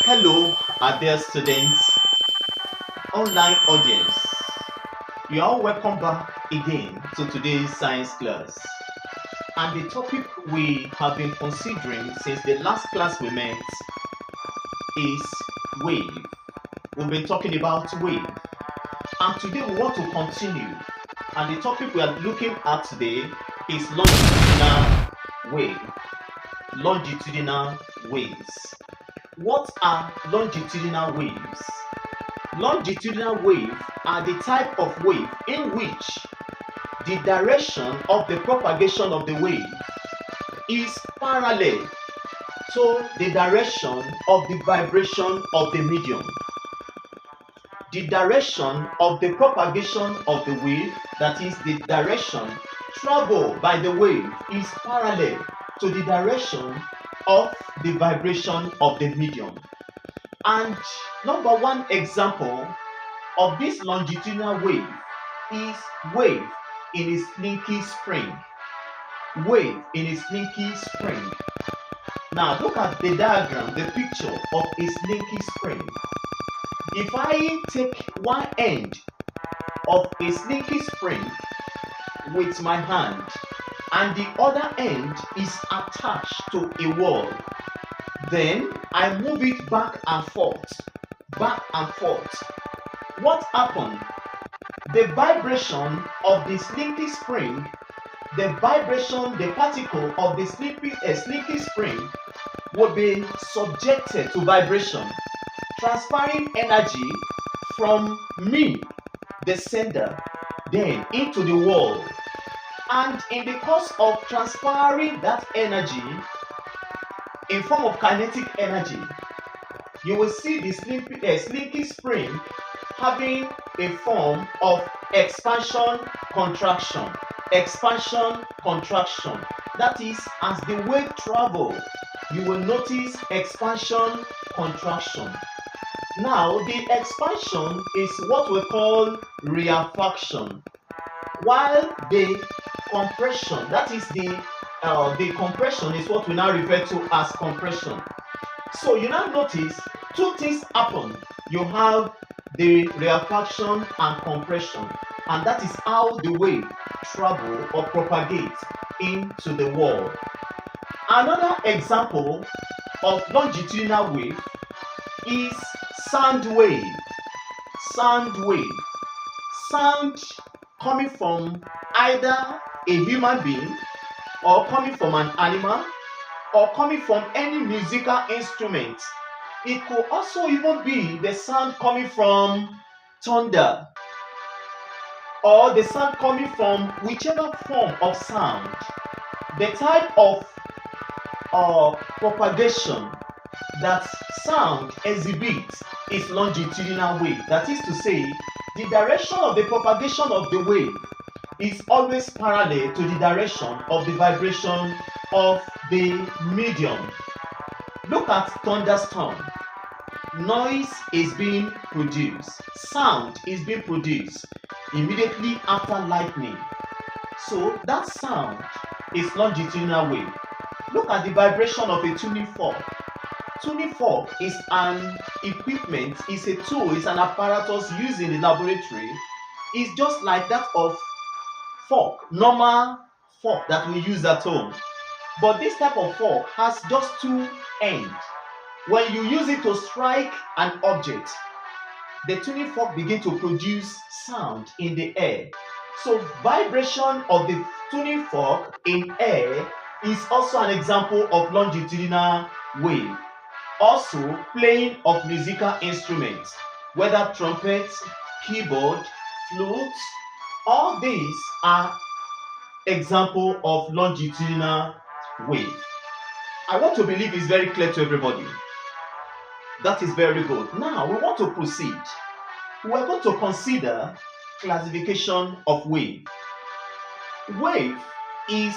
Hello, our dear students, online audience. You are all welcome back again to today's science class. And the topic we have been considering since the last class we met is wave. We've been talking about wave. And today we want to continue. And the topic we are looking at today is longitudinal wave. Longitudinal waves. What are longitudinal waves? Longitudinal waves are the type of wave in which the direction of the propagation of the wave is parallel to the direction of the vibration of the medium. The direction of the propagation of the wave, that is the direction traveled by the wave, is parallel to the direction of the vibration of the medium. And number one example of this longitudinal wave is wave in a slinky spring. Wave in a slinky spring. Now look at the diagram, the picture of a slinky spring. If I take one end of a slinky spring with my hand and the other end is attached to a wall, then I move it back and forth, back and forth. What happened? The vibration of the slinky spring, the vibration, the particle of the slinky spring will be subjected to vibration, transferring energy from me, the sender, then into the wall. And in the course of transferring that energy in form of kinetic energy, you will see the slinky spring having a form of expansion contraction. Expansion contraction. That is, as the wave travels, you will notice expansion contraction. Now the expansion is what we call rarefaction, while the compression, that is the compression, is what we now refer to as compression. So you now notice two things happen. You have the rarefaction and compression, and that is how the wave travel or propagates into the wall. Another example of longitudinal wave is sound wave. Sound wave. Sound coming from either a human being, or coming from an animal, or coming from any musical instrument. It could also even be the sound coming from thunder, or the sound coming from whichever form of sound. The type of propagation that sound exhibits is longitudinal wave. That is to say, the direction of the propagation of the wave is always parallel to the direction of the vibration of the medium. Look at thunderstorm. Noise is being produced. Sound is being produced immediately after lightning. So that sound is longitudinal wave. Look at the vibration of a tuning fork. Tuning fork is an equipment, is a tool, is an apparatus used in the laboratory. It's just like that of fork, normal fork that we use at home. But this type of fork has just two ends. When you use it to strike an object, the tuning fork begins to produce sound in the air. So vibration of the tuning fork in air is also an example of longitudinal wave. Also, playing of musical instruments, whether trumpets, keyboard, flutes, all these are examples of longitudinal wave. I want to believe it's very clear to everybody. That is very good. Now we want to proceed. We are going to consider classification of wave. Wave is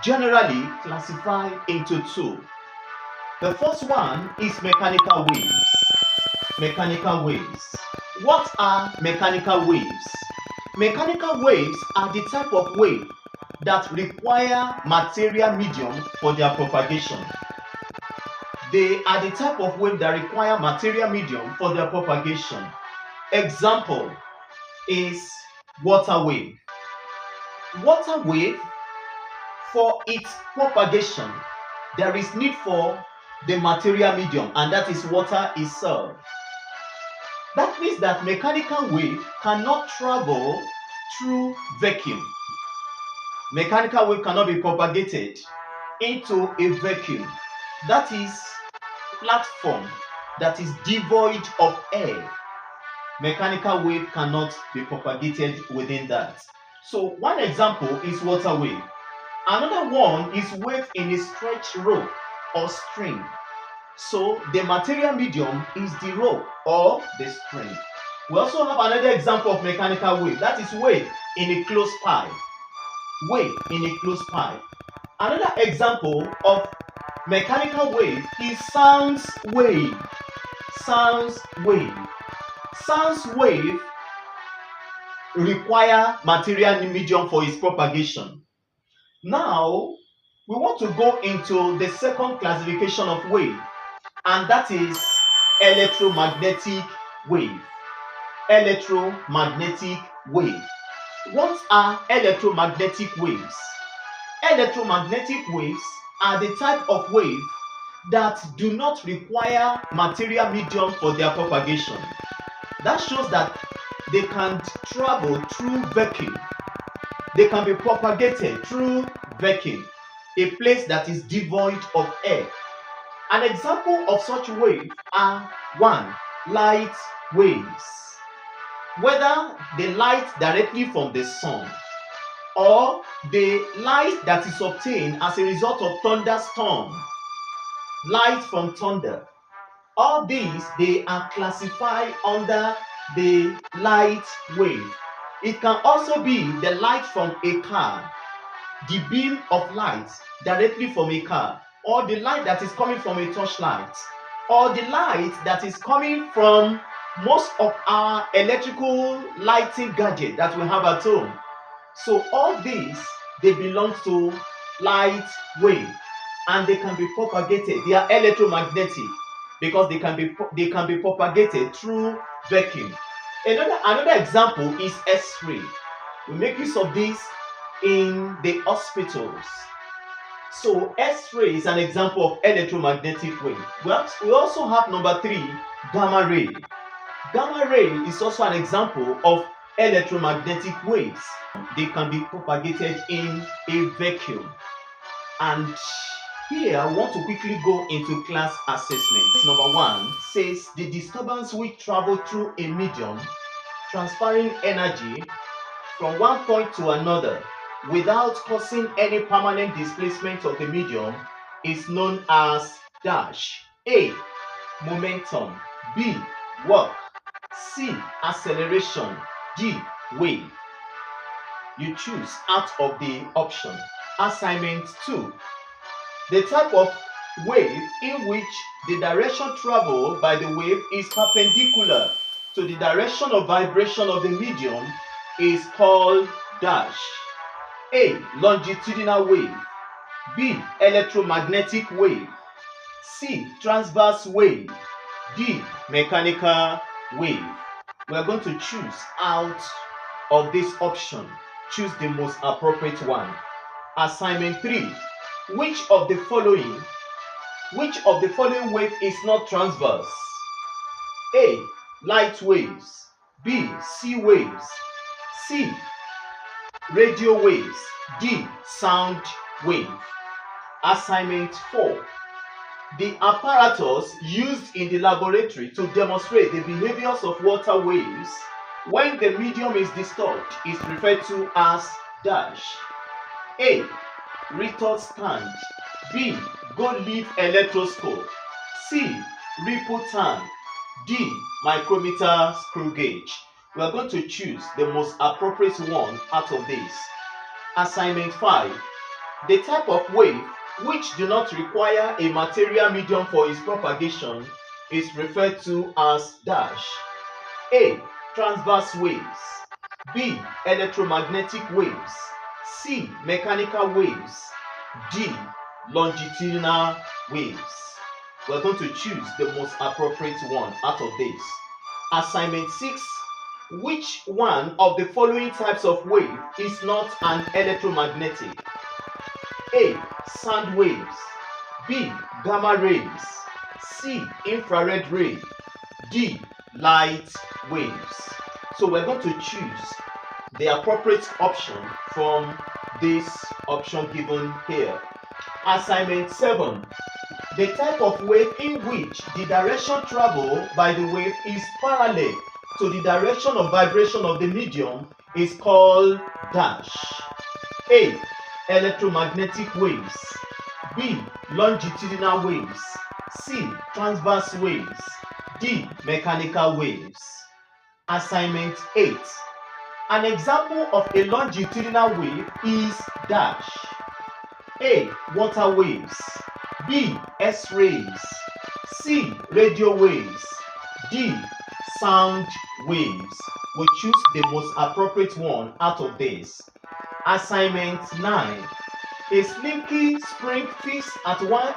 generally classified into two. The first one is mechanical waves. Mechanical waves. What are mechanical waves? Mechanical waves are the type of wave that require material medium for their propagation. They are the type of wave that require material medium for their propagation. Example is water wave. Water wave, for its propagation, there is need for the material medium, and that is water itself. That means that mechanical wave cannot travel through vacuum. Mechanical wave cannot be propagated into a vacuum. That is platform that is devoid of air. Mechanical wave cannot be propagated within that. So one example is water wave. Another one is wave in a stretched rope or string. So the material medium is the rope or the string. We also have another example of mechanical wave, that is wave in a closed pipe. Wave in a closed pipe. Another example of mechanical wave is sound wave. Sound wave. Sound wave require material medium for its propagation. Now, we want to go into the second classification of wave, and that is electromagnetic wave. Electromagnetic wave. What are electromagnetic waves? Electromagnetic waves are the type of wave that do not require material medium for their propagation. That shows that they can travel through vacuum. They can be propagated through vacuum, a place that is devoid of air. An example of such waves are 1. Light waves. Whether the light directly from the sun or the light that is obtained as a result of thunderstorm, light from thunder, all these, they are classified under the light wave. It can also be the light from a car, the beam of light directly from a car, or the light that is coming from a torchlight, or the light that is coming from most of our electrical lighting gadget that we have at home. So all these, they belong to light wave, and they can be propagated. They are electromagnetic because they can be propagated through vacuum. Another example is X-ray. We make use of this in the hospitals. So X-ray is an example of electromagnetic wave. We also have number 3, gamma ray. Gamma ray is also an example of electromagnetic waves. They can be propagated in a vacuum. And here I want to quickly go into class assessment. Number 1 says the disturbance which travel through a medium transferring energy from one point to another without causing any permanent displacement of the medium is known as dash. A. Momentum. B. Work. C. Acceleration. D. Wave. You choose out of the option. Assignment 2. The type of wave in which the direction traveled by the wave is perpendicular to the direction of vibration of the medium is called dash. A. Longitudinal wave. B. Electromagnetic wave. C. Transverse wave. D. Mechanical wave. We are going to choose out of this option. Choose the most appropriate one. Assignment 3. Which of the following wave is not transverse? A. Light waves. B. Sea waves. C. Radio waves. D. Sound wave. Assignment 4. The apparatus used in the laboratory to demonstrate the behaviors of water waves when the medium is disturbed is referred to as dash. A. Retort stand. B. Gold leaf electroscope. C. Ripple tank. D. Micrometer screw gauge. We are going to choose the most appropriate one out of this. Assignment 5. The type of wave which do not require a material medium for its propagation is referred to as dash. A. Transverse waves. B. Electromagnetic waves. C. Mechanical waves. D. Longitudinal waves. We're going to choose the most appropriate one out of this. Assignment 6. Which one of the following types of wave is not an electromagnetic? A. Sound waves. B. Gamma rays. C. Infrared ray. D. Light waves. So we're going to choose the appropriate option from this option given here. Assignment 7. The type of wave in which the direction traveled by the wave is parallel to the direction of vibration of the medium is called dash. A. Electromagnetic waves. B. Longitudinal waves. C. Transverse waves. D. Mechanical waves. Assignment 8. An example of a longitudinal wave is dash. A. Water waves. B. X-rays. C. Radio waves. D. Sound waves. We choose the most appropriate one out of this. Assignment 9. A slinky spring fixed at one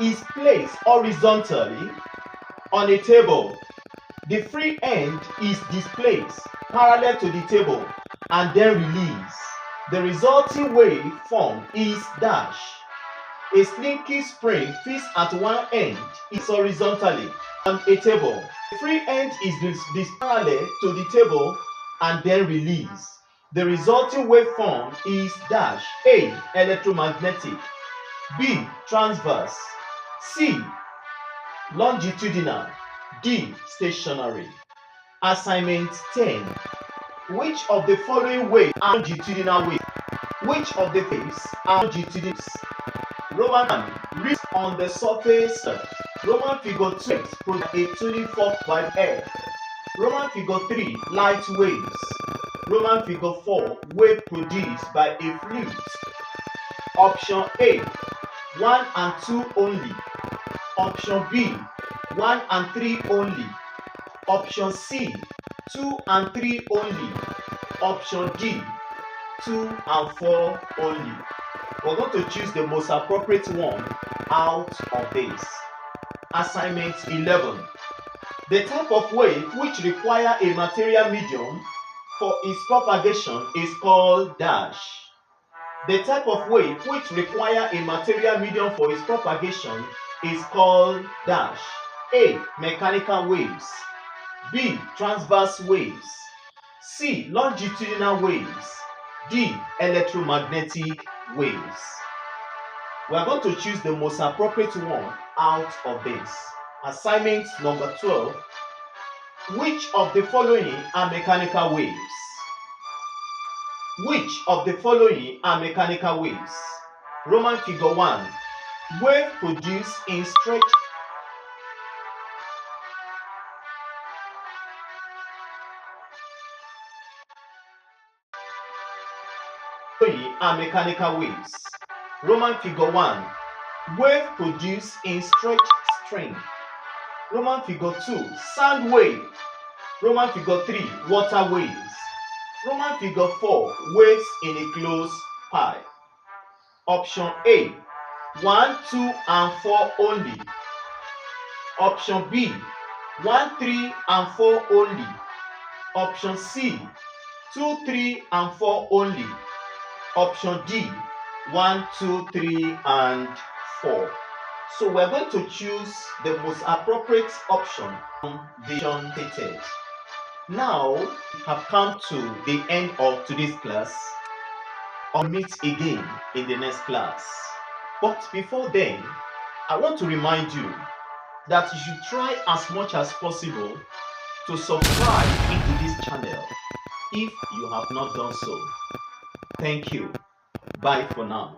is placed horizontally on a table. The free end is displaced parallel to the table and then released. The resulting wave form is dash. A slinky spring fixed at one end is horizontally on a table. The free end is parallel to the table and then released. The resulting waveform is dash. A. Electromagnetic. B. Transverse. C. Longitudinal. D. Stationary. Assignment 10. Which of the following waves are longitudinal waves? Which of the waves are longitudinal? Roman 1. Rips on the surface. Roman figure 2. Produce a tuning fork by air. Roman figure 3. Light waves. Roman figure 4. Wave produced by a flute. Option A. 1 and 2 only. Option B. 1 and 3 only. Option C. 2 and 3 only. Option D. 2 and 4 only. We're going to choose the most appropriate one out of this. Assignment 11. The type of wave which require a material medium for its propagation is called dash. The type of wave which require a material medium for its propagation is called dash. A. Mechanical waves. B. Transverse waves. C. Longitudinal waves. D. Electromagnetic waves. We are going to choose the most appropriate one out of this. Assignment number 12. Which of the following are mechanical waves? Which of the following are mechanical waves? Roman figure 1. Wave produced in stretch. Are mechanical waves. Roman figure 1. Wave produced in stretched string. Roman figure 2. Sound wave. Roman figure 3. Water waves. Roman figure 4. Waves in a closed pipe. Option A. 1, 2 and 4 only. Option B. 1, 3 and 4 only. Option C. 2, 3 and 4 only. Option D. 1, 2, 3 and 4. So we're going to choose the most appropriate option from the option stated. Now we have come to the end of today's class. I'll meet again in the next class. But before then, I want to remind you that you should try as much as possible to subscribe into this channel if you have not done so. Thank you. Bye for now.